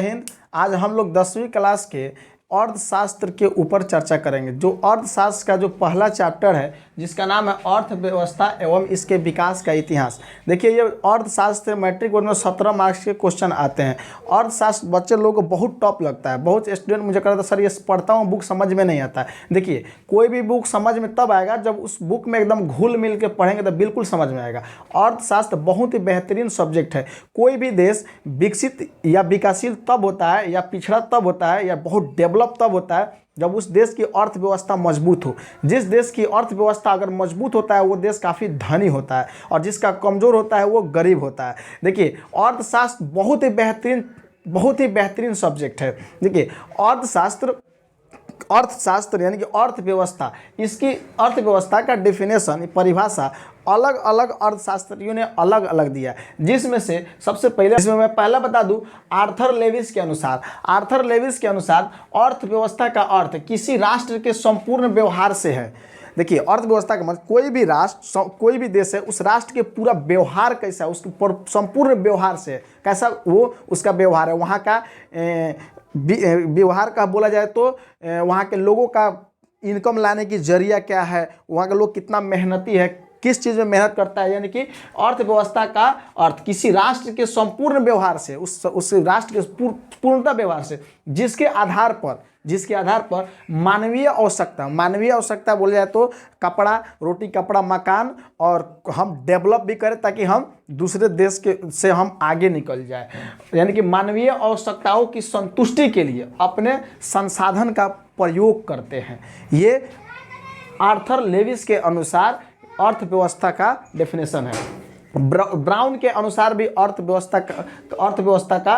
हिंद। आज हम लोग 10वीं क्लास के अर्थशास्त्र के ऊपर चर्चा करेंगे। जो अर्थशास्त्र का जो पहला चैप्टर है जिसका नाम है अर्थव्यवस्था एवं इसके विकास का इतिहास। देखिए ये अर्थशास्त्र मैट्रिक बोर्ड में 17 मार्क्स के क्वेश्चन आते हैं। अर्थशास्त्र बच्चे लोगों को बहुत टफ लगता है। बहुत स्टूडेंट मुझे कहता है सर ये पढ़ता हूँ बुक समझ में नहीं आता है। देखिए कोई भी बुक समझ में तब आएगा जब उस बुक में एकदम घुल मिल के पढ़ेंगे तो बिल्कुल समझ में आएगा। अर्थशास्त्र बहुत ही बेहतरीन सब्जेक्ट है। कोई भी देश विकसित या विकासशील तब होता है या पिछड़ा तब होता है या बहुत डेवलप तब होता है जब उस देश की अर्थव्यवस्था मजबूत हो। जिस देश की अर्थव्यवस्था अगर मजबूत होता है वो देश काफ़ी धनी होता है और जिसका कमज़ोर होता है वो गरीब होता है। देखिए अर्थशास्त्र बहुत ही बेहतरीन सब्जेक्ट है। देखिए अर्थशास्त्र यानी कि अर्थव्यवस्था, इसकी अर्थव्यवस्था का डेफिनेशन परिभाषा अलग अलग अर्थशास्त्रियों ने अलग अलग दिया है। जिसमें से सबसे पहले इसमें मैं पहला बता दूं आर्थर लेविस के अनुसार अर्थव्यवस्था का अर्थ किसी राष्ट्र के संपूर्ण व्यवहार से है। देखिए अर्थव्यवस्था का मतलब कोई भी राष्ट्र कोई भी देश है उस राष्ट्र के पूरा व्यवहार कैसा है, उसके संपूर्ण व्यवहार से कैसा वो उसका व्यवहार है। वहाँ का व्यवहार का बोला जाए तो वहाँ के लोगों का इनकम लाने की जरिया क्या है, वहाँ के लोग कितना मेहनती है, किस चीज़ में मेहनत करता है। यानी कि अर्थव्यवस्था का अर्थ किसी राष्ट्र के संपूर्ण व्यवहार से, उस राष्ट्र के पूर्णतः व्यवहार से जिसके आधार पर मानवीय आवश्यकता बोले जाए तो कपड़ा, रोटी कपड़ा, मकान और हम डेवलप भी करें ताकि हम दूसरे देश से हम आगे निकल जाए। यानी कि मानवीय आवश्यकताओं की संतुष्टि के लिए अपने संसाधन का प्रयोग करते हैं। ये आर्थर लेविस के अनुसार अर्थव्यवस्था का डेफिनेशन है। ब्राउन के अनुसार भी अर्थव्यवस्था का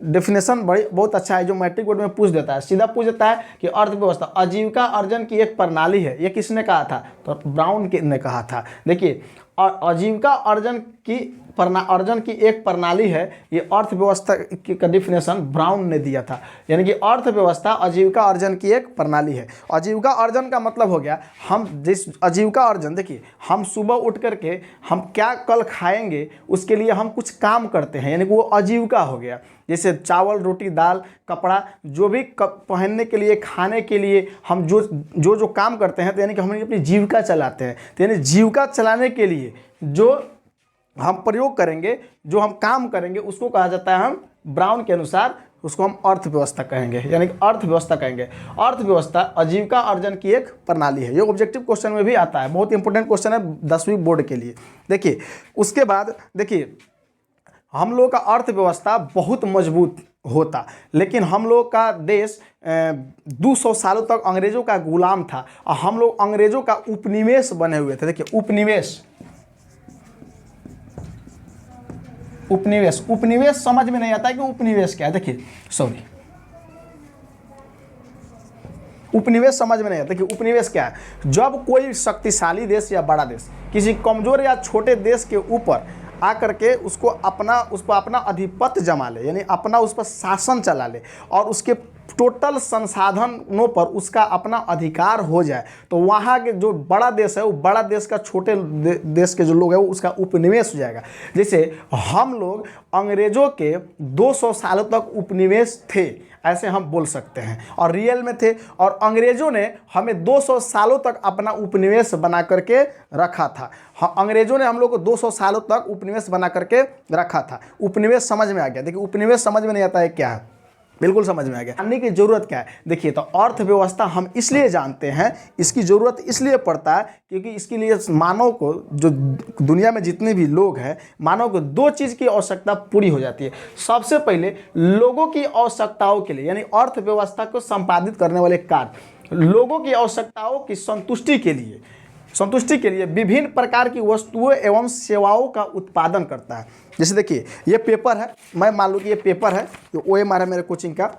डेफिनेशन बहुत अच्छा है जो मैट्रिक बोर्ड में पूछ देता है। सीधा पूछ देता है कि अर्थव्यवस्था आजीविका अर्जन की एक प्रणाली है। ये किसने कहा था? तो ब्राउन ने कहा था। देखिए आजीविका अर्जन की एक प्रणाली है, ये अर्थव्यवस्था का डिफिनेशन ब्राउन ने दिया था। यानी कि अर्थव्यवस्था आजीविका अर्जन की एक प्रणाली है। आजीविका अर्जन का मतलब हो गया हम जिस आजीविका अर्जन, देखिए हम सुबह उठ करके हम क्या कल खाएंगे उसके लिए हम कुछ काम करते हैं, यानी कि वो आजीविका हो गया। जैसे चावल, रोटी, दाल, कपड़ा, जो भी पहनने के लिए, खाने के लिए हम जो काम करते हैं तो यानी कि हम अपनी जीविका चलाते हैं। तो यानी जीविका चलाने के लिए जो हम प्रयोग करेंगे, जो हम काम करेंगे उसको कहा जाता है, हम ब्राउन के अनुसार उसको हम अर्थव्यवस्था कहेंगे। यानी कि अर्थव्यवस्था कहेंगे। अर्थव्यवस्था आजीविका अर्जन की एक प्रणाली है। ये ऑब्जेक्टिव क्वेश्चन में भी आता है, बहुत इंपॉर्टेंट क्वेश्चन है 10वीं बोर्ड के लिए। देखिए उसके बाद देखिए हम लोग का अर्थव्यवस्था बहुत मजबूत होता, लेकिन हम लोग का देश 200 सालों तक अंग्रेज़ों का गुलाम था और हम लोग अंग्रेज़ों का उपनिवेश बने हुए थे। देखिए उपनिवेश समझ में नहीं आता है कि उपनिवेश क्या है। देखिए उपनिवेश समझ में नहीं आता कि उपनिवेश क्या है। जब कोई शक्तिशाली देश या बड़ा देश किसी कमज़ोर या छोटे देश के ऊपर आकर के उस पर अपना आधिपत्य जमा ले, यानी अपना उस पर शासन चला ले और उसके टोटल संसाधनों पर उसका अपना अधिकार हो जाए, तो वहाँ के जो बड़ा देश है वो बड़ा देश का छोटे देश के जो लोग हैं वो उसका उपनिवेश हो जाएगा। जैसे हम लोग अंग्रेज़ों के 200 सालों तक उपनिवेश थे, ऐसे हम बोल सकते हैं, और रियल में थे। और अंग्रेज़ों ने हमें 200 सालों तक अपना उपनिवेश बना करके रखा था। अंग्रेज़ों ने हम लोग को 200 सालों तक उपनिवेश बना करके रखा था। उपनिवेश समझ में आ गया। देखिए उपनिवेश समझ में नहीं आता है क्या है, बिल्कुल समझ में आ गया। जानने की ज़रूरत क्या है? देखिए तो अर्थव्यवस्था हम इसलिए जानते हैं, इसकी ज़रूरत इसलिए पड़ता है क्योंकि इसके लिए मानव को, जो दुनिया में जितने भी लोग हैं, मानव को 2 चीज़ की आवश्यकता पूरी हो जाती है। सबसे पहले लोगों की आवश्यकताओं के लिए, यानी अर्थव्यवस्था को संपादित करने वाले कार्य, लोगों की आवश्यकताओं की संतुष्टि के लिए विभिन्न प्रकार की वस्तुओं एवं सेवाओं का उत्पादन करता है। जैसे देखिए ये पेपर है, मैं मान लूँ कि ये पेपर है, तो OMR है मेरे कोचिंग का।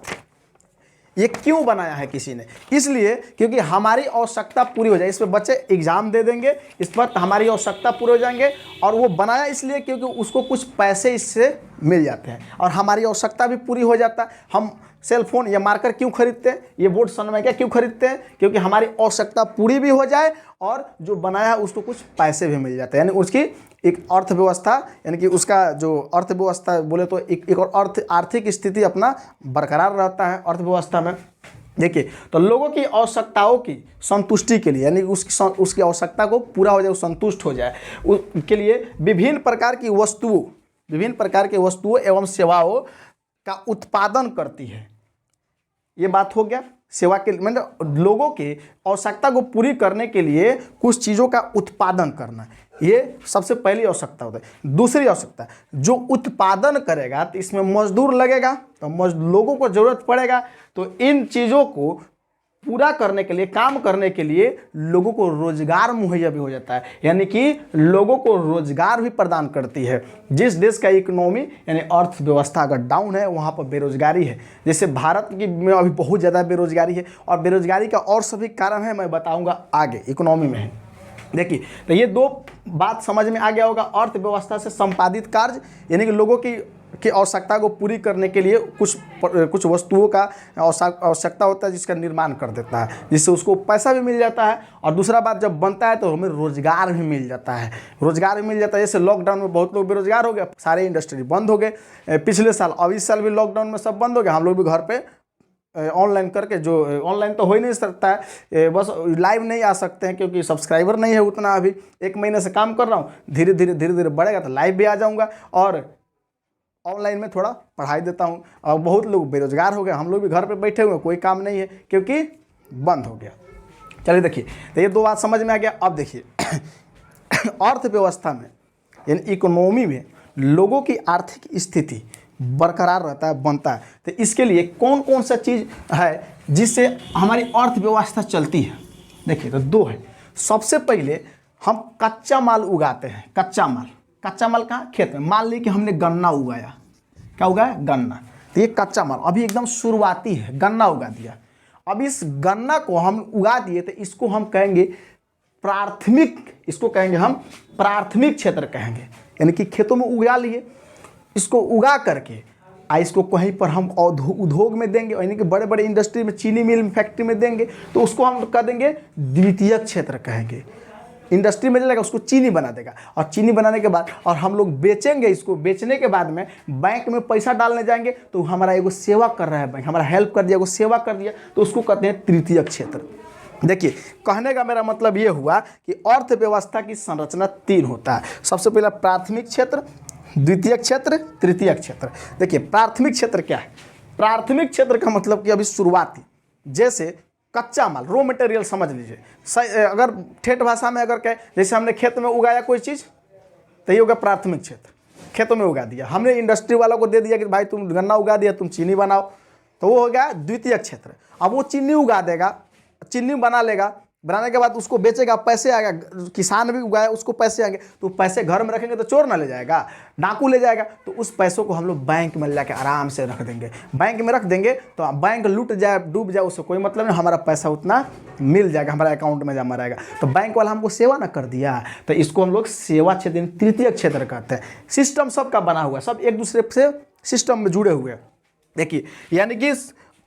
ये क्यों बनाया है किसी ने? इसलिए क्योंकि हमारी आवश्यकता पूरी हो जाए। इस पर बच्चे एग्जाम दे देंगे, इस पर हमारी आवश्यकता पूरी हो जाएंगे। और वो बनाया इसलिए क्योंकि उसको कुछ पैसे इससे मिल जाते हैं और हमारी आवश्यकता भी पूरी हो जाता है। हम सेल फोन या मार्कर क्यों खरीदते हैं, ये बोर्ड सनमाइका क्यों खरीदते हैं, क्योंकि हमारी आवश्यकता पूरी भी हो जाए और जो बनाया है उसको कुछ पैसे भी मिल जाते हैं, यानी उसकी एक अर्थव्यवस्था, यानी कि उसका जो अर्थव्यवस्था बोले तो एक और आर्थिक स्थिति अपना बरकरार रहता है अर्थव्यवस्था में। देखिए, तो लोगों की आवश्यकताओं की संतुष्टि के लिए, यानी उसकी आवश्यकता को पूरा हो जाए, वो संतुष्ट हो जाए, उसके लिए विभिन्न प्रकार की वस्तुओं एवं सेवाओं का उत्पादन करती है। ये बात हो गया सेवा के, मतलब लोगों की आवश्यकता को पूरी करने के लिए कुछ चीज़ों का उत्पादन करना, ये सबसे पहली आवश्यकता होता है। दूसरी आवश्यकता, जो उत्पादन करेगा तो इसमें मजदूर लगेगा, तो लोगों को ज़रूरत पड़ेगा, तो इन चीज़ों को पूरा करने के लिए, काम करने के लिए लोगों को रोजगार मुहैया भी हो जाता है, यानी कि लोगों को रोजगार भी प्रदान करती है। जिस देश का इकोनॉमी यानी अर्थव्यवस्था अगर डाउन है वहाँ पर बेरोजगारी है, जैसे भारत की में अभी बहुत ज़्यादा बेरोजगारी है, और बेरोजगारी का और सभी कारण है, मैं बताऊँगा आगे इकोनॉमी में है। देखिए, तो ये दो बात समझ में आ गया होगा। अर्थव्यवस्था से संपादित कार्य, यानी कि लोगों की आवश्यकता को पूरी करने के लिए कुछ वस्तुओं का आवश्यकता होता है जिसका निर्माण कर देता है, जिससे उसको पैसा भी मिल जाता है, और दूसरा बात जब बनता है तो हमें रोजगार भी मिल जाता है। जैसे लॉकडाउन में बहुत लोग बेरोजगार हो गए, सारे इंडस्ट्री बंद हो गए पिछले साल, अब इस साल भी लॉकडाउन में सब बंद हो गए। हम लोग भी घर पे ऑनलाइन करके, जो ऑनलाइन तो हो ही नहीं सकता है, बस लाइव नहीं आ सकते हैं क्योंकि सब्सक्राइबर नहीं है उतना, अभी 1 महीने से काम कर रहा हूँ, धीरे धीरे बढ़ेगा तो लाइव भी आ जाऊँगा, और ऑनलाइन में थोड़ा पढ़ाई देता हूँ। और बहुत लोग बेरोजगार हो गए, हम लोग भी घर पे बैठे हुए, कोई काम नहीं है क्योंकि बंद हो गया। चलिए देखिए, तो ये दो बात समझ में आ गया। अब देखिए अर्थव्यवस्था में यानी इकोनॉमी में लोगों की आर्थिक स्थिति बरकरार रहता है, बनता है, तो इसके लिए कौन कौन सा चीज़ है जिससे हमारी अर्थव्यवस्था चलती है। देखिए, तो दो है। सबसे पहले हम कच्चा माल उगाते हैं। कच्चा माल कहाँ? खेत में। मान ली कि हमने गन्ना उगाया, क्या उगाया? गन्ना। तो ये कच्चा माल अभी एकदम शुरुआती है, गन्ना उगा दिया। अब इस गन्ना को हम उगा दिए तो इसको हम कहेंगे प्राथमिक क्षेत्र कहेंगे, यानी कि खेतों में उगा लिए, इसको उगा करके इसको कहीं पर हम उद्योग में देंगे, यानी कि बड़े बड़े इंडस्ट्री में, चीनी मिल फैक्ट्री में देंगे, तो उसको हम कह देंगे द्वितीयक क्षेत्र कहेंगे। इंडस्ट्री में चलेगा, उसको चीनी बना देगा, और चीनी बनाने के बाद और हम लोग बेचेंगे, इसको बेचने के बाद में बैंक में पैसा डालने जाएंगे, तो हमारा एगो सेवा कर रहा है बैंक, हमारा हेल्प कर दिया, एगो सेवा कर दिया, तो उसको कहते हैं तृतीयक क्षेत्र। देखिए, कहने का मेरा मतलब ये हुआ कि अर्थव्यवस्था की संरचना 3 होता है। सबसे पहला प्राथमिक क्षेत्र, द्वितीयक क्षेत्र, तृतीयक क्षेत्र। देखिए, प्राथमिक क्षेत्र क्या है? प्राथमिक क्षेत्र का मतलब कि अभी शुरुआती, जैसे कच्चा माल, रॉ मटेरियल समझ लीजिए। अगर ठेठ भाषा में अगर कहें, जैसे हमने खेत में उगाया कोई चीज़, तो ये होगा प्राथमिक क्षेत्र, खेतों में उगा दिया। हमने इंडस्ट्री वालों को दे दिया कि भाई तुम गन्ना उगा दिया, तुम चीनी बनाओ, तो वो हो गया द्वितीयक क्षेत्र। अब वो चीनी उगा देगा, चीनी बना लेगा, बनाने के बाद उसको बेचेगा, पैसे आएगा, किसान भी उगाया, उसको पैसे आएंगे, तो पैसे घर में रखेंगे तो चोर ना ले जाएगा, डाकू ले जाएगा, तो उस पैसों को हम लोग बैंक में लेके आराम से रख देंगे। बैंक में रख देंगे तो बैंक लूट जाए, डूब जाए, उससे कोई मतलब नहीं, हमारा पैसा उतना मिल जाएगा, हमारा अकाउंट में जमा रहेगा। तो बैंक वाला हमको सेवा ना कर दिया, तो इसको हम लोग सेवा क्षेत्र, तृतीय क्षेत्र कहते हैं। सिस्टम सबका बना हुआ है, सब एक दूसरे से सिस्टम में जुड़े हुए हैं। देखिए, यानी कि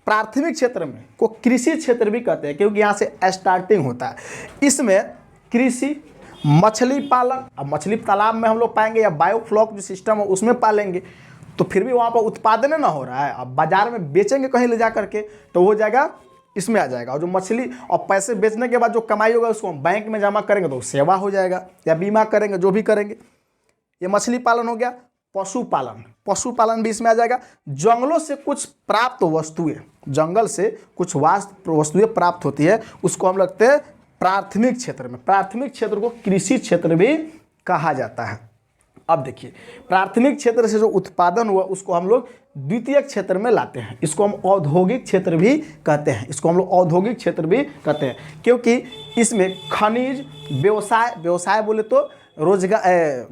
प्राथमिक क्षेत्र में को कृषि क्षेत्र भी कहते हैं, क्योंकि यहाँ से स्टार्टिंग होता है। इसमें कृषि, मछली पालन, अब मछली तालाब में हम लोग पाएंगे, या बायोफ्लॉक जो सिस्टम है उसमें पालेंगे, तो फिर भी वहाँ पर उत्पादन ना हो रहा है। अब बाजार में बेचेंगे कहीं ले जा करके, तो हो जाएगा, इसमें आ जाएगा। और जो मछली और पैसे बेचने के बाद जो कमाई होगा उसको हम बैंक में जमा करेंगे, तो सेवा हो जाएगा, या बीमा करेंगे, जो भी करेंगे। ये मछली पालन हो गया। पशुपालन भी इसमें आ जाएगा। जंगलों से कुछ प्राप्त वस्तुएं, जंगल से कुछ वस्तुएं प्राप्त होती है, उसको हम लगते हैं प्राथमिक क्षेत्र में। प्राथमिक क्षेत्र को कृषि क्षेत्र भी कहा जाता है। अब देखिए, प्राथमिक क्षेत्र से जो उत्पादन हुआ उसको हम लोग द्वितीयक क्षेत्र में लाते हैं, इसको हम औद्योगिक क्षेत्र भी कहते हैं, क्योंकि इसमें खनिज, व्यवसाय बोले तो रोजगार,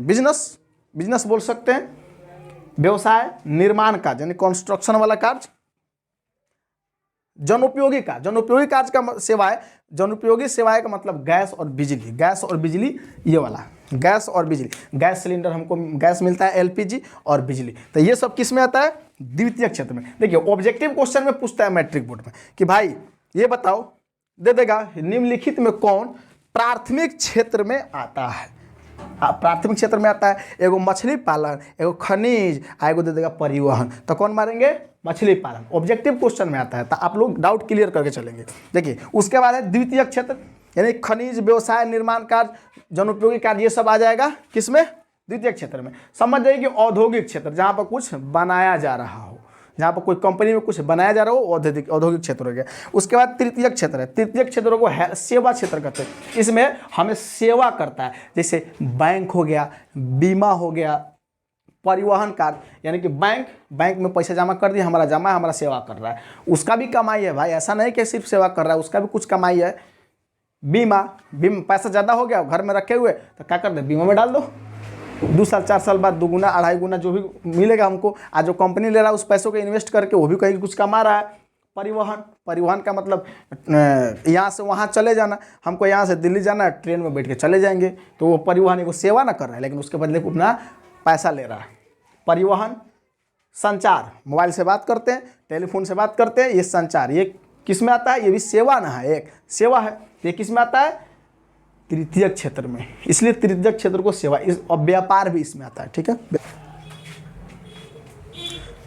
बिजनेस बोल सकते हैं, व्यवसाय, निर्माण कार्य यानी कंस्ट्रक्शन वाला कार्य, जनोपयोगी कार्य, जनोपयोगी कार्य का सेवाएं, जनोपयोगी सेवाएं का मतलब गैस और बिजली, गैस और बिजली, ये वाला गैस और बिजली, गैस सिलेंडर हमको गैस मिलता है, एलपीजी और बिजली, तो ये सब किस में आता है, द्वितीयक क्षेत्र में। देखिए ऑब्जेक्टिव क्वेश्चन में पूछता है मैट्रिक बोर्ड में कि भाई ये बताओ, दे देगा निम्नलिखित में कौन प्राथमिक क्षेत्र में आता है, प्राथमिक क्षेत्र में आता है, एगो मछली पालन, एगो खनिज, एगो दे देगा परिवहन, तो कौन मारेंगे, मछली पालन, ऑब्जेक्टिव क्वेश्चन में आता है, तो आप लोग डाउट क्लियर करके चलेंगे। देखिए उसके बाद है द्वितीयक क्षेत्र, यानी खनिज, व्यवसाय, निर्माण कार्य, जनोपयोगी कार्य, ये सब आ जाएगा किसमें, द्वितीयक क्षेत्र में। समझ जाइए कि औद्योगिक क्षेत्र, जहाँ पर कुछ बनाया जा रहा हो, जहाँ पर कोई कंपनी में कुछ बनाया जा रहा हो, औद्योगिक क्षेत्र हो गया। उसके बाद तृतीयक क्षेत्र है, तृतीयक क्षेत्रों को सेवा क्षेत्र कहते हैं, इसमें हमें सेवा करता है, जैसे बैंक हो गया, बीमा हो गया, परिवहन कार्य, यानी कि बैंक में पैसा जमा कर दिया, हमारा जमा है, हमारा सेवा कर रहा है, उसका भी कमाई है भाई, ऐसा नहीं कि सिर्फ सेवा कर रहा है, उसका भी कुछ कमाई है। बीमा पैसा ज़्यादा हो गया घर में रखे हुए, तो क्या कर दे, बीमा में डाल दो, 2 साल 4 साल बाद 2 गुना 2.5 गुना जो भी मिलेगा हमको, आज जो कंपनी ले रहा है उस पैसों को इन्वेस्ट करके वो भी कहीं कुछ कमा रहा है। परिवहन का मतलब यहाँ से वहाँ चले जाना, हमको यहाँ से दिल्ली जाना है, ट्रेन में बैठ के चले जाएंगे, तो वो परिवहन को सेवा ना कर रहा है, लेकिन उसके बदले अपना पैसा ले रहा है। परिवहन, संचार, मोबाइल से बात करते हैं, टेलीफोन से बात करते हैं, ये संचार, ये किस में आता है, ये भी सेवा ना है, एक सेवा है, ये किस में आता है, तृतीयक क्षेत्र में, इसलिए तृतीयक क्षेत्र को सेवा, और व्यापार भी इसमें आता है, ठीक है।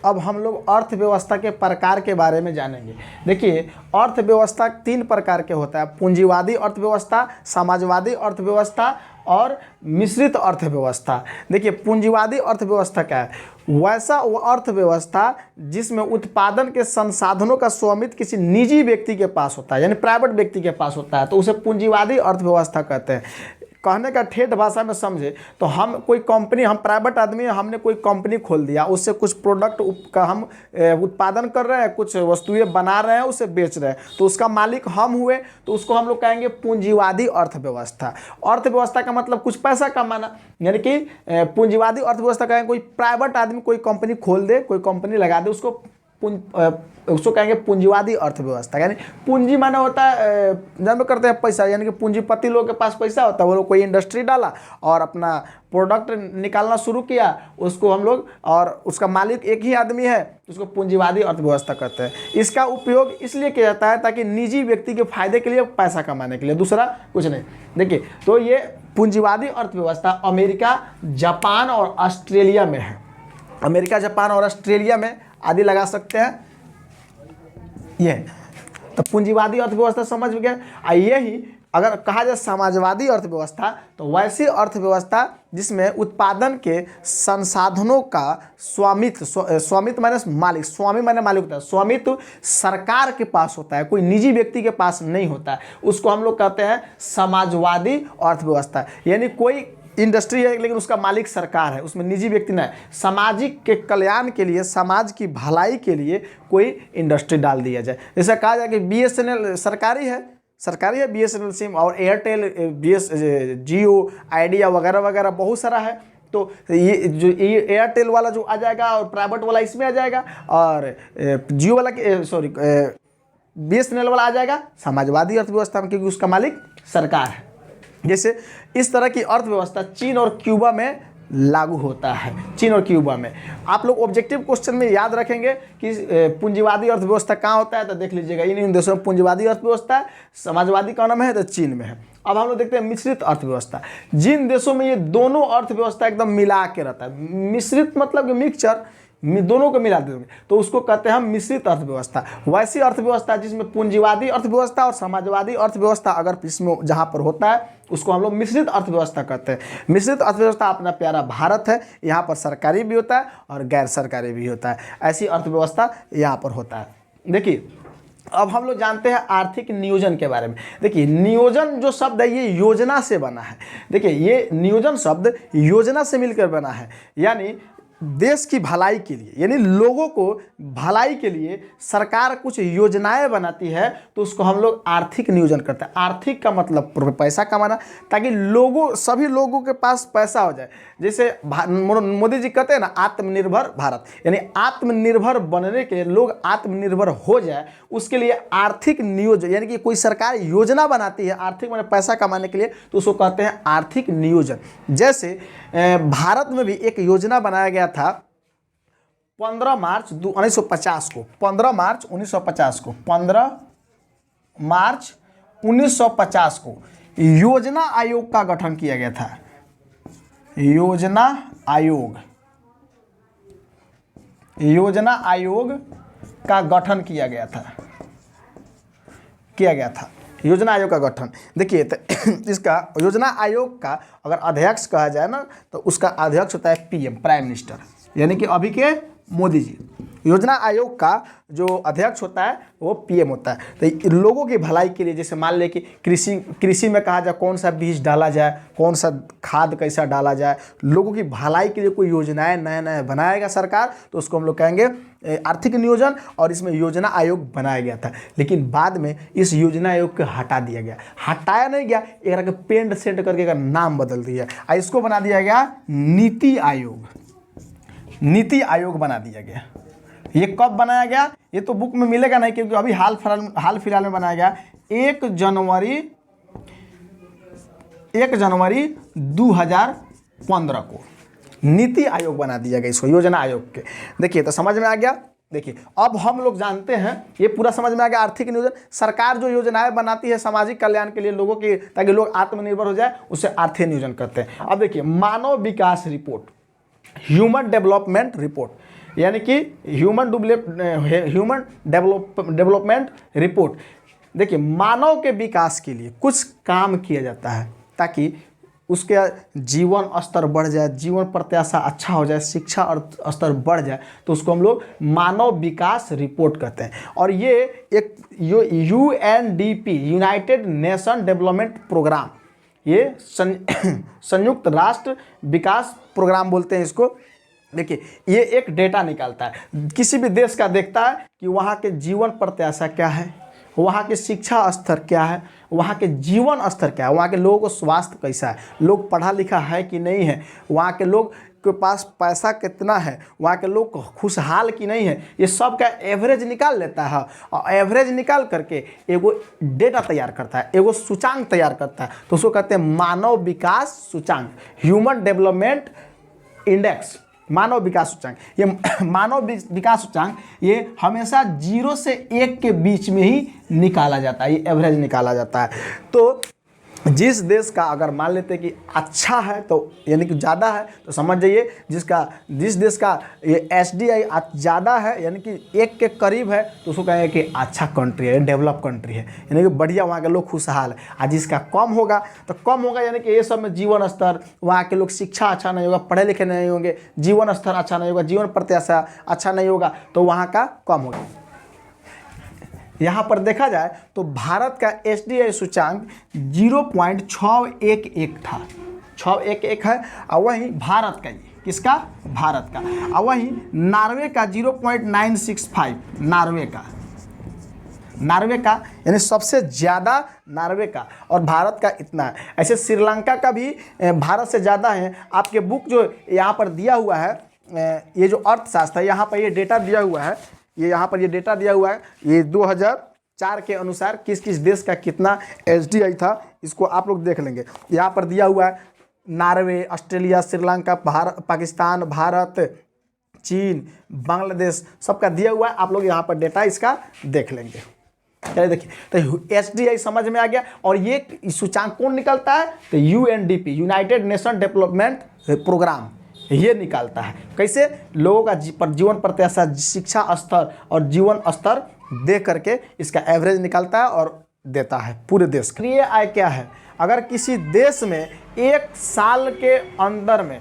अब हम लोग अर्थव्यवस्था के प्रकार के बारे में जानेंगे। देखिए अर्थव्यवस्था 3 प्रकार के होता है, पूंजीवादी अर्थव्यवस्था, समाजवादी अर्थव्यवस्था और मिश्रित अर्थव्यवस्था। देखिए पूंजीवादी अर्थव्यवस्था क्या है, वैसा अर्थव्यवस्था जिसमें उत्पादन के संसाधनों का स्वामित्व किसी निजी व्यक्ति के पास होता है, यानी प्राइवेट व्यक्ति के पास होता है, तो उसे पूंजीवादी अर्थव्यवस्था कहते हैं। कहने का ठेठ भाषा में समझे तो हम कोई कंपनी, हम प्राइवेट आदमी, हमने कोई कंपनी खोल दिया, उससे कुछ प्रोडक्ट का हम उत्पादन कर रहे हैं, कुछ वस्तुएं बना रहे हैं, उसे बेच रहे हैं, तो उसका मालिक हम हुए, तो उसको हम लोग कहेंगे पूंजीवादी अर्थव्यवस्था। अर्थव्यवस्था का मतलब कुछ पैसा कमाना, यानी कि पूंजीवादी अर्थव्यवस्था कहेंगे कोई प्राइवेट आदमी कोई कंपनी खोल दे, कोई कंपनी लगा दे, उसको कहेंगे पूंजीवादी अर्थव्यवस्था। यानी पूंजी माने होता है, जब करते हैं पैसा, यानी कि पूंजीपति लोग के पास पैसा होता है, वो लोग कोई इंडस्ट्री डाला और अपना प्रोडक्ट निकालना शुरू किया, उसको हम लोग, और उसका मालिक एक ही आदमी है, उसको पूंजीवादी अर्थव्यवस्था कहते हैं। इसका उपयोग इसलिए किया जाता है ताकि निजी व्यक्ति के फायदे के लिए, पैसा कमाने के लिए, दूसरा कुछ नहीं। देखिए तो ये पूंजीवादी अर्थव्यवस्था अमेरिका, जापान और ऑस्ट्रेलिया में है। अमेरिका, जापान और ऑस्ट्रेलिया में आदि लगा सकते हैं ये। तो पूंजीवादी अर्थव्यवस्था समझ में गया। यही अगर कहा जाए समाजवादी अर्थव्यवस्था, तो वैसी अर्थव्यवस्था जिसमें उत्पादन के संसाधनों का स्वामित्व माने मालिक, स्वामी माने मालिक होता है, स्वामित्व सरकार के पास होता है, कोई निजी व्यक्ति के पास नहीं होता है, उसको हम लोग कहते हैं समाजवादी अर्थव्यवस्था। यानी कोई इंडस्ट्री है लेकिन उसका मालिक सरकार है, उसमें निजी व्यक्ति नहीं है, सामाजिक के कल्याण के लिए, समाज की भलाई के लिए कोई इंडस्ट्री डाल दिया जाए। जैसा कहा जाए कि BSNL सरकारी है BSNL सिम, और एयरटेल, जियो, आइडिया वगैरह वगैरह बहुत सारा है। तो ये जो ये एयरटेल वाला जो आ जाएगा और प्राइवेट वाला इसमें आ जाएगा, और जियो वाला BSNL वाला आ जाएगा समाजवादी अर्थव्यवस्था में, क्योंकि उसका मालिक सरकार है। जैसे इस तरह की अर्थव्यवस्था चीन और क्यूबा में लागू होता है। चीन और क्यूबा में आप लोग ऑब्जेक्टिव क्वेश्चन में याद रखेंगे कि पूंजीवादी अर्थव्यवस्था कहाँ होता है, तो देख लीजिएगा इन देशों में पूंजीवादी अर्थव्यवस्था, समाजवादी कौन में है, तो चीन में है। अब हम लोग देखते हैं मिश्रित अर्थव्यवस्था। जिन देशों में ये दोनों अर्थव्यवस्था एकदम मिला के रहता है, मिश्रित मतलब कि मिक्सचर, दोनों को मिला देंगे, तो उसको कहते हैं हम मिश्रित अर्थव्यवस्था। वैसी अर्थव्यवस्था जिसमें पूंजीवादी अर्थव्यवस्था और समाजवादी अर्थव्यवस्था अगर इसमें जहाँ पर होता है, उसको हम लोग मिश्रित अर्थव्यवस्था कहते हैं। मिश्रित अर्थव्यवस्था अपना प्यारा भारत है, यहाँ पर सरकारी भी होता है और गैर सरकारी भी होता है, ऐसी अर्थव्यवस्था यहाँ पर होता है। देखिए अब हम लोग जानते हैं आर्थिक नियोजन के बारे में। देखिए नियोजन जो शब्द है ये योजना से बना है। देखिए ये नियोजन शब्द योजना से मिलकर बना है, यानी देश की भलाई के लिए यानी लोगों को भलाई के लिए सरकार कुछ योजनाएं बनाती है तो उसको हम लोग आर्थिक नियोजन करते हैं। आर्थिक का मतलब पैसा कमाना, ताकि सभी लोगों के पास पैसा हो जाए। जैसे मोदी जी कहते हैं ना आत्मनिर्भर भारत, यानी आत्मनिर्भर बनने के लिए लोग आत्मनिर्भर हो जाए, उसके लिए आर्थिक नियोजन यानी कि कोई सरकार योजना बनाती है आर्थिक मतलब पैसा कमाने के लिए, तो उसको कहते हैं आर्थिक नियोजन। जैसे भारत में भी एक योजना बनाया गया था 15 मार्च 1950 को, 15 मार्च 1950 को, 15 मार्च 1950 को योजना आयोग का गठन किया गया था। योजना आयोग का गठन किया गया था योजना आयोग का गठन। देखिए तो इसका योजना आयोग का अगर अध्यक्ष कहा जाए ना तो उसका अध्यक्ष होता है पीएम, प्राइम मिनिस्टर, यानी कि अभी के मोदी जी। योजना आयोग का जो अध्यक्ष होता है वो पीएम होता है। तो लोगों की भलाई के लिए जैसे मान लें कि कृषि में कहा जाए कौन सा बीज डाला जाए, कौन सा खाद कैसा डाला जाए, लोगों की भलाई के लिए कोई योजनाएं नए बनाएगा सरकार, तो उसको हम लोग कहेंगे आर्थिक नियोजन। और इसमें योजना आयोग बनाया गया था, लेकिन बाद में इस योजना आयोग को हटा दिया गया। हटाया नहीं गया, एक पेंट सेंट करके का नाम बदल दिया, इसको बना दिया गया नीति आयोग बना दिया गया। ये कब बनाया गया ये तो बुक में मिलेगा नहीं, क्योंकि अभी हाल फिलहाल में बनाया गया 1 जनवरी 2015 को नीति आयोग बना दिया गया इसको, योजना आयोग के। देखिए तो समझ में आ गया। देखिए अब हम लोग जानते हैं, ये पूरा समझ में आ गया आर्थिक नियोजन। सरकार जो योजनाएं बनाती है सामाजिक कल्याण के लिए लोगों की, ताकि लोग आत्मनिर्भर हो जाए, उससे आर्थिक नियोजन करते हैं। अब देखिए मानव विकास रिपोर्ट, ह्यूमन डेवलपमेंट रिपोर्ट, यानी कि ह्यूमन डेवलपमेंट रिपोर्ट। देखिए मानव के विकास के लिए कुछ काम किया जाता है ताकि उसके जीवन स्तर बढ़ जाए, जीवन प्रत्याशा अच्छा हो जाए, शिक्षा और स्तर बढ़ जाए, तो उसको हम लोग मानव विकास रिपोर्ट कहते हैं। और ये एक UNDP, United Nation Development Programme, ये संयुक्त राष्ट्र विकास प्रोग्राम बोलते हैं इसको। देखिए ये एक डेटा निकालता है, किसी भी देश का देखता है कि वहाँ के जीवन प्रत्याशा क्या है, वहाँ के शिक्षा स्तर क्या है, वहाँ के जीवन स्तर क्या है, वहाँ के लोगों को स्वास्थ्य कैसा है, लोग पढ़ा लिखा है कि नहीं है, वहाँ के लोग के पास पैसा कितना है, वहाँ के लोग खुशहाल कि नहीं है, ये सब का एवरेज निकाल लेता है। और एवरेज निकाल करके एगो डेटा तैयार करता है, एगो सूचांक तैयार करता है, तो उसको कहते हैं मानव विकास सूचांक, ह्यूमन डेवलपमेंट इंडेक्स, मानव विकास सूचांक। ये मानव विकास सूचांक ये हमेशा 0 से 1 के बीच में ही निकाला जाता है, ये एवरेज निकाला जाता है। तो जिस देश का अगर मान लेते हैं कि अच्छा है तो यानी कि ज़्यादा है, तो समझ जाइए जिस देश का ये SDI ज़्यादा है यानी कि 1 के करीब है, तो उसको कहेंगे कि अच्छा कंट्री है, डेवलप कंट्री है, यानी कि बढ़िया, वहाँ के लोग खुशहाल है। और जिसका कम होगा तो कम होगा, यानी कि ये सब में जीवन स्तर, वहाँ के लोग शिक्षा अच्छा नहीं होगा, पढ़े लिखे नहीं होंगे, जीवन स्तर अच्छा नहीं होगा, जीवन प्रत्याशा अच्छा नहीं होगा, तो वहाँ का कम होगा। यहाँ पर देखा जाए तो भारत का SDI सूचांक 0.611 था, 611 है। और वहीं भारत का, किसका, भारत का। और वहीं नॉर्वे का 0.965, नॉर्वे का यानी सबसे ज़्यादा नॉर्वे का, और भारत का इतना है। ऐसे श्रीलंका का भी भारत से ज़्यादा है। आपके बुक जो यहाँ पर दिया हुआ है, ये जो अर्थशास्त्र है, यहाँ पर ये डेटा दिया हुआ है, यहाँ पर ये डेटा दिया हुआ है, ये 2004 के अनुसार किस किस देश का कितना SDI था, इसको आप लोग देख लेंगे। यहाँ पर दिया हुआ है नॉर्वे, ऑस्ट्रेलिया, श्रीलंका, पाकिस्तान, भारत, चीन, बांग्लादेश, सबका दिया हुआ है। आप लोग यहाँ पर डेटा इसका देख लेंगे। चलिए देखिए, तो SDI समझ में आ गया। और ये सूचांक कौन निकलता है, तो UNDP, United Nation Development Programme, ये निकालता है। कैसे, लोगों का जीवन प्रत्याशा, शिक्षा स्तर और जीवन स्तर दे करके इसका एवरेज निकालता है और देता है पूरे देश का। सक्रिय आय क्या है, अगर किसी देश में एक साल के अंदर में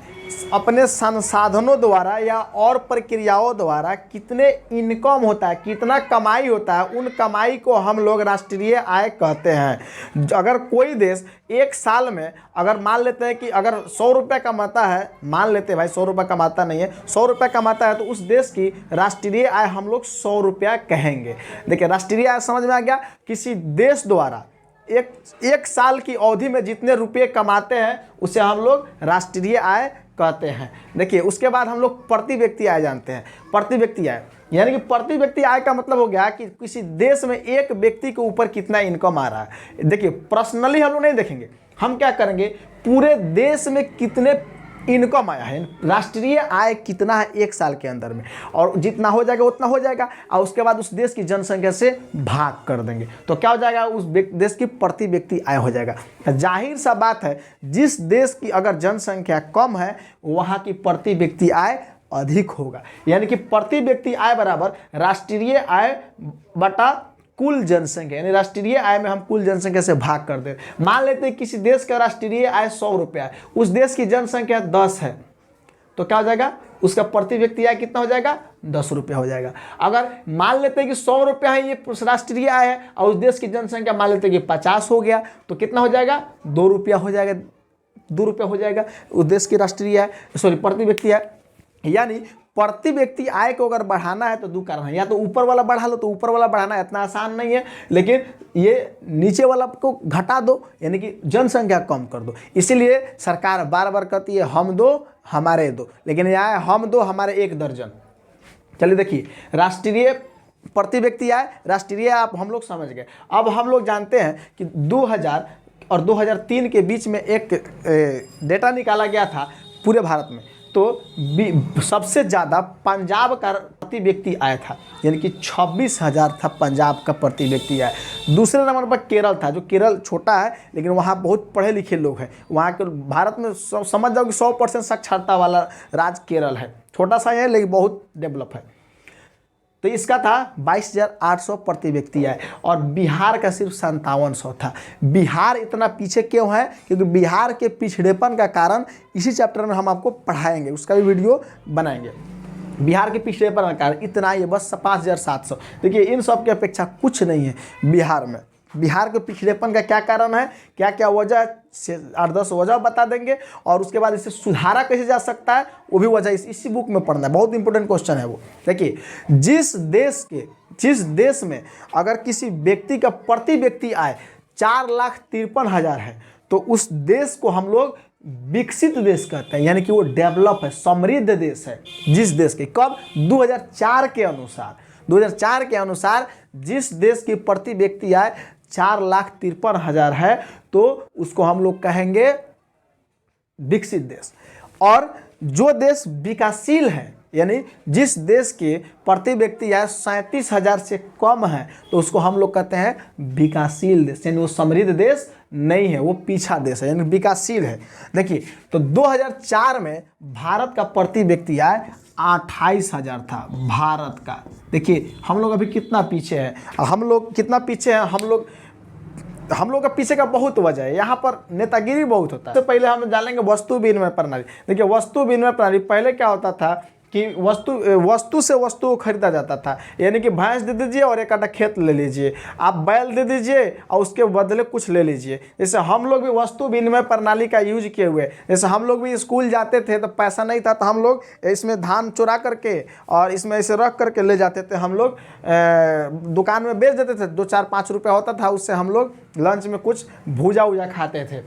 अपने संसाधनों द्वारा या और प्रक्रियाओं द्वारा कितने इनकम होता है, कितना कमाई होता है, उन कमाई को हम लोग राष्ट्रीय आय कहते हैं। अगर कोई देश एक साल में अगर मान लेते हैं कि अगर 100 रुपये कमाता है, मान लेते हैं भाई 100 रुपये कमाता नहीं है, 100 रुपये कमाता है, तो उस देश की राष्ट्रीय आय हम लोग 100 रुपया कहेंगे। देखिए राष्ट्रीय आय समझ में आ गया, किसी देश द्वारा एक साल की अवधि में जितने रुपये कमाते हैं उसे हम लोग राष्ट्रीय आय कहते हैं। देखिए उसके बाद हम लोग प्रति व्यक्ति आय जानते हैं। प्रति व्यक्ति आय यानी कि प्रति व्यक्ति आय का मतलब हो गया कि किसी देश में एक व्यक्ति के ऊपर कितना इनकम आ रहा है। देखिए पर्सनली हम लोग नहीं देखेंगे, हम क्या करेंगे, पूरे देश में कितने इनकम आया है, राष्ट्रीय आय कितना है एक साल के अंदर में, और जितना हो जाएगा उतना हो जाएगा, और उसके बाद उस देश की जनसंख्या से भाग कर देंगे तो क्या हो जाएगा, उस देश की प्रति व्यक्ति आय हो जाएगा। जाहिर सा बात है जिस देश की अगर जनसंख्या कम है वहाँ की प्रति व्यक्ति आय अधिक होगा, यानी कि प्रति व्यक्ति आय बराबर राष्ट्रीय आय बटा कुल जनसंख्या, यानी राष्ट्रीय आय में हम कुल जनसंख्या से भाग कर दे। मान लेते हैं किसी देश का राष्ट्रीय आय 100 रुपया है, उस देश की जनसंख्या 10 है, तो क्या हो जाएगा, उसका प्रति व्यक्ति आय कितना हो जाएगा, 10 रुपया हो जाएगा। अगर मान लेते हैं कि 100 रुपया है ये राष्ट्रीय आय है और उस देश की जनसंख्या मान लेते हैं कि 50 हो गया, तो कितना हो जाएगा, 2 रुपया हो जाएगा, 2 रुपया हो जाएगा उस देश की राष्ट्रीय आय, सॉरी प्रति व्यक्ति आय। यानी प्रति व्यक्ति आय को अगर बढ़ाना है तो दो कारण है, या तो ऊपर वाला बढ़ा लो, तो ऊपर वाला बढ़ाना इतना आसान नहीं है, लेकिन ये नीचे वाला को घटा दो यानी कि जनसंख्या कम कर दो। इसीलिए सरकार बार बार कहती है हम दो हमारे दो, लेकिन यहाँ है हम दो हमारे 1 दर्जन। चलिए देखिए राष्ट्रीय प्रति व्यक्ति आय, राष्ट्रीय आप हम लोग समझ गए। अब हम लोग जानते हैं कि 2000 और 2003 के बीच में एक डेटा निकाला गया था पूरे भारत में, तो सबसे ज़्यादा पंजाब का प्रति व्यक्ति आय था, यानी कि 26,000 था पंजाब का प्रति व्यक्ति आय। दूसरे नंबर पर केरल था, जो केरल छोटा है लेकिन वहाँ बहुत पढ़े लिखे लोग हैं। वहाँ के भारत में समझ जाओ कि 100% साक्षरता वाला राज्य केरल है, छोटा सा है लेकिन बहुत डेवलप है। तो इसका था 22,800 प्रति व्यक्ति आय, और बिहार का सिर्फ 5700 था। बिहार इतना पीछे क्यों है, क्योंकि बिहार के पिछड़ेपन का कारण इसी चैप्टर में हम आपको पढ़ाएंगे, उसका भी वीडियो बनाएंगे। बिहार के पिछड़ेपन का कारण इतना ही है, बस 5,700। देखिए इन सब की अपेक्षा कुछ नहीं है बिहार में। बिहार के पिछड़ेपन का क्या कारण है, क्या क्या वजह से 8-10 वजह बता देंगे, और उसके बाद इसे सुधारा कैसे जा सकता है वो भी वजह इसी बुक में पढ़ना है, बहुत इंपॉर्टेंट क्वेश्चन है वो। देखिए जिस देश में अगर किसी व्यक्ति का प्रति व्यक्ति आय 4,53,000 है तो उस देश को हम लोग विकसित देश कहते हैं, यानी कि वो डेवलप है, समृद्ध देश है। जिस देश के कब 2004 के अनुसार जिस देश की प्रति व्यक्ति आय 4,53,000 है तो उसको हम लोग कहेंगे विकसित देश। और जो देश विकासशील है, यानी जिस देश के प्रति व्यक्ति आय 37,000 से कम है तो उसको हम लोग कहते हैं विकासशील देश, यानी वो समृद्ध देश नहीं है, वो पीछा देश है, यानी विकासशील है। देखिए तो 2004 में भारत का प्रति व्यक्ति आय 28,000 था भारत का। देखिए हम लोग अभी कितना पीछे हैं, हम लोग कितना पीछे हैं, हम लोग का पीछे का बहुत वजह है, यहाँ पर नेतागिरी बहुत होता है। तो पहले हम जानेंगे वस्तु विनिमय प्रणाली। देखिए वस्तु विनिमय प्रणाली पहले क्या होता था कि वस्तु से वस्तु खरीदा जाता था, यानी कि भैंस दे दीजिए और एक आधा खेत ले लीजिए, आप बैल दे दीजिए और उसके बदले कुछ ले लीजिए। जैसे हम लोग भी वस्तु विनिमय प्रणाली का यूज किए हुए, जैसे हम लोग भी स्कूल जाते थे तो पैसा नहीं था तो हम लोग इसमें धान चुरा करके और इसमें ऐसे रख करके ले जाते थे, हम लोग दुकान में बेच देते थे, 2-4-5 रुपया होता था, उससे हम लोग लंच में कुछ भूजा वूजा खाते थे।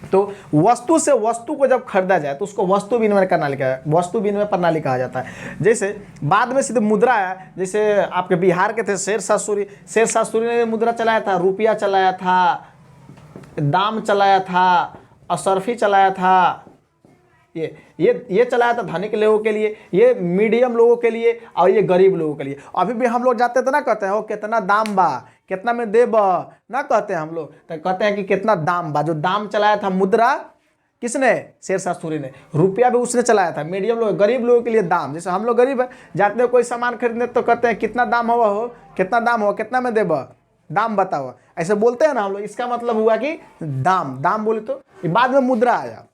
तो वस्तु से वस्तु को जब खरीदा जाए तो उसको वस्तु विनिमय प्रणाली कहा जाता है। जैसे बाद में सीधे मुद्रा है, जैसे आपके बिहार के थे शेरशाह सूरी ने मुद्रा चलाया था, रुपया चलाया था, दाम चलाया था, असरफी चलाया था, ये चलाया था धनिक लोगों के लिए, ये मीडियम लोगों के लिए और ये गरीब लोगों के लिए। अभी भी हम लोग जाते थे ना, कहते हैं वो कितना दाम बा, कितना में देब ना, कहते हैं हम लोग, तो कहते हैं कि कितना दाम बा। जो दाम चलाया था मुद्रा किसने, शेरशाह सूरी ने। रुपया भी उसने चलाया था, मीडियम लोग गरीब लोगों के लिए दाम। जैसे हम लोग गरीब है, जाते हैं कोई सामान खरीदने तो कहते हैं कितना दाम हो, कितना दाम हो, कितना में देब, दाम बताओ। ऐसे बोलते हैं ना हम लोग, इसका मतलब हुआ कि दाम, दाम बोले तो ये बाद में मुद्रा आया।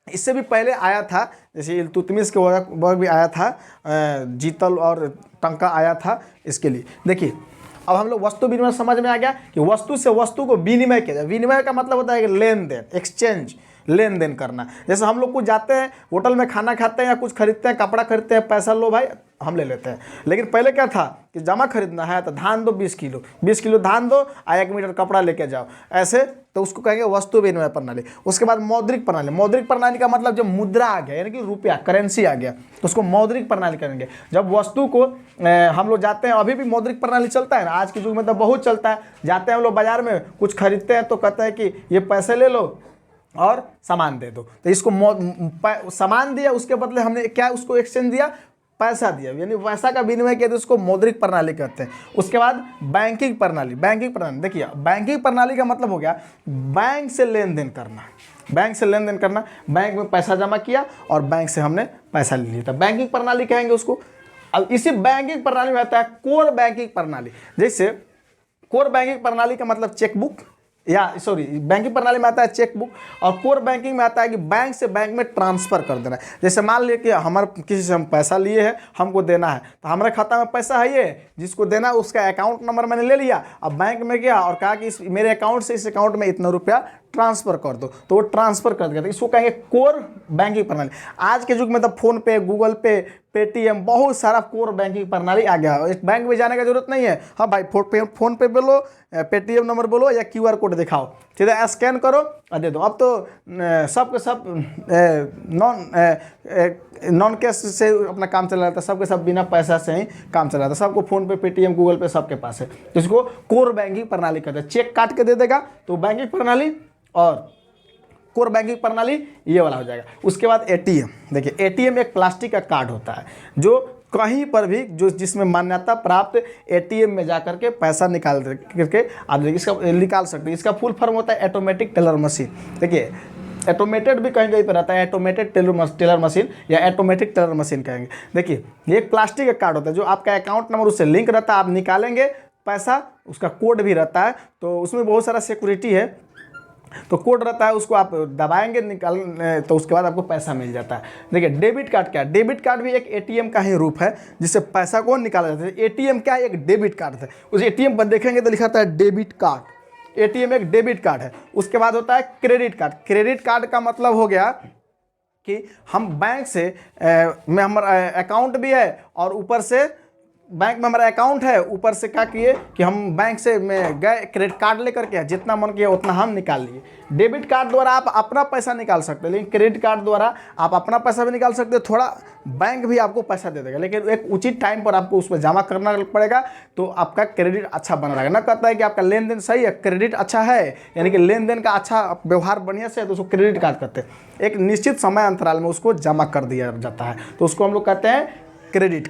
इससे भी पहले आया था, जैसे इल्तुतमिश के वक्त भी आया था, जीतल और टंका आया था इसके लिए। देखिए अब हम लोग वस्तु विनिमय समझ में आ गया कि वस्तु से वस्तु को विनिमय किया जाए। विनिमय का मतलब होता है कि लेन देन, एक्सचेंज, लेन देन करना। जैसे हम लोग कुछ जाते हैं होटल में खाना खाते हैं या कुछ खरीदते हैं, कपड़ा खरीदते हैं, पैसा लो भाई हम ले लेते हैं। लेकिन पहले क्या था कि जमा खरीदना है तो धान दो 20 किलो, 20 किलो धान दो, 1 मीटर कपड़ा लेके जाओ, ऐसे तो उसको कहेंगे वस्तु विनिमय प्रणाली। उसके बाद मौद्रिक प्रणाली। मौद्रिक प्रणाली का मतलब जब मुद्रा आ गया यानी कि रुपया, करेंसी आ गया, तो उसको मौद्रिक प्रणाली करेंगे। जब वस्तु को हम लोग जाते हैं, अभी भी मौद्रिक प्रणाली चलता है ना, आज के युग में तो बहुत चलता है। जाते हैं हम लोग बाजार में कुछ खरीदते हैं तो कहते हैं कि ये पैसे ले लो और सामान दे दो, तो इसको सामान दिया, उसके बदले हमने क्या उसको एक्सचेंज दिया, पैसा दिया, यानी पैसा का विनिमय किया, तो उसको मौद्रिक प्रणाली कहते हैं। उसके बाद बैंकिंग प्रणाली। बैंकिंग प्रणाली देखिए, बैंकिंग प्रणाली का मतलब हो गया बैंक से लेन देन करना, बैंक से लेन देन करना, बैंक में पैसा जमा किया और बैंक से हमने पैसा ले लिया, तो बैंकिंग प्रणाली कहेंगे उसको। अब इसी बैंकिंग प्रणाली में आता है कोर बैंकिंग प्रणाली। जैसे कोर बैंकिंग प्रणाली का मतलब चेकबुक, या सॉरी बैंकिंग प्रणाली में आता है चेकबुक, और कोर बैंकिंग में आता है कि बैंक से बैंक में ट्रांसफ़र कर देना। जैसे मान लिया कि हमारे किसी से हम पैसा लिए हैं, हमको देना है, तो हमारे खाता में पैसा है, ये जिसको देना है उसका अकाउंट नंबर मैंने ले लिया, अब बैंक में गया और कहा कि इस मेरे अकाउंट से इस अकाउंट में इतना रुपया ट्रांसफ़र कर दो, तो वो ट्रांसफ़र कर दिया, तो इसको कहेंगे कोर बैंकिंग प्रणाली। आज के युग में तो फोन पे, गूगल पे, पेटीएम, बहुत सारा कोर बैंकिंग प्रणाली आ गया है। एक बैंक में जाने का जरूरत नहीं है। हाँ भाई फोन पे बोलो, पेटीएम नंबर बोलो या QR कोड दिखाओ, सीधा स्कैन करो और दे दो। अब तो सब के सब नॉन कैश से अपना काम चला जाता है, सबके सब बिना पैसा से ही काम चला जाता है, सबको फोन पे, पेटीएम, गूगल पे सबके पास है, तो इसको कोर बैंकिंग प्रणाली कहते हैं। चेक काट के दे देगा तो बैंकिंग प्रणाली, और कोर बैंकिंग प्रणाली ये वाला हो जाएगा। उसके बाद ATM। देखिए ATM एक प्लास्टिक का कार्ड होता है जो कहीं पर भी जो जिसमें मान्यता प्राप्त ATM में जाकर के पैसा निकाल करके आप इसका निकाल सकते हैं। इसका फुल फॉर्म होता है ऑटोमेटिक टेलर मशीन। देखिए ऑटोमेटेड भी कहीं कहीं पर रहता है, ऑटोमेटेड टेलर मशीन या ऑटोमेटिक टेलर मशीन कहेंगे। देखिए ये एक प्लास्टिक का कार्ड होता है जो आपका अकाउंट नंबर उससे लिंक रहता है, आप निकालेंगे पैसा, उसका कोड भी रहता है, तो उसमें बहुत सारा सिक्योरिटी है, तो कोड रहता है, उसको आप दबाएंगे निकाल, तो उसके बाद आपको पैसा मिल जाता है। देखिए डेबिट कार्ड क्या है? डेबिट कार्ड भी एक ATM का ही रूप है जिससे पैसा को निकाला जाता है। ATM क्या है? एक डेबिट कार्ड है। उस ATM पर देखेंगे तो लिखा था है डेबिट कार्ड। ATM एक डेबिट कार्ड है। उसके बाद होता है क्रेडिट कार्ड। क्रेडिट कार्ड का मतलब हो गया कि हम बैंक से में हमारा अकाउंट भी है और ऊपर से बैंक में हमारा अकाउंट है, ऊपर से क्या किए कि हम बैंक से में गए, क्रेडिट कार्ड लेकर के जितना मन किया उतना हम निकाल लिए। डेबिट कार्ड द्वारा आप अपना पैसा निकाल सकते हैं, लेकिन क्रेडिट कार्ड द्वारा आप अपना पैसा भी निकाल सकते हैं, थोड़ा बैंक भी आपको पैसा दे देगा, लेकिन एक उचित टाइम पर आपको उसमें जमा करना पड़ेगा, तो आपका क्रेडिट अच्छा बना रहेगा। ना कहता है कि आपका लेन देन सही है, क्रेडिट अच्छा है, यानी कि लेन देन का अच्छा व्यवहार बढ़िया से है, तो उसको क्रेडिट कार्ड कहते हैं। एक निश्चित समय अंतराल में उसको जमा कर दिया जाता है, तो उसको हम लोग कहते हैं क्रेडिट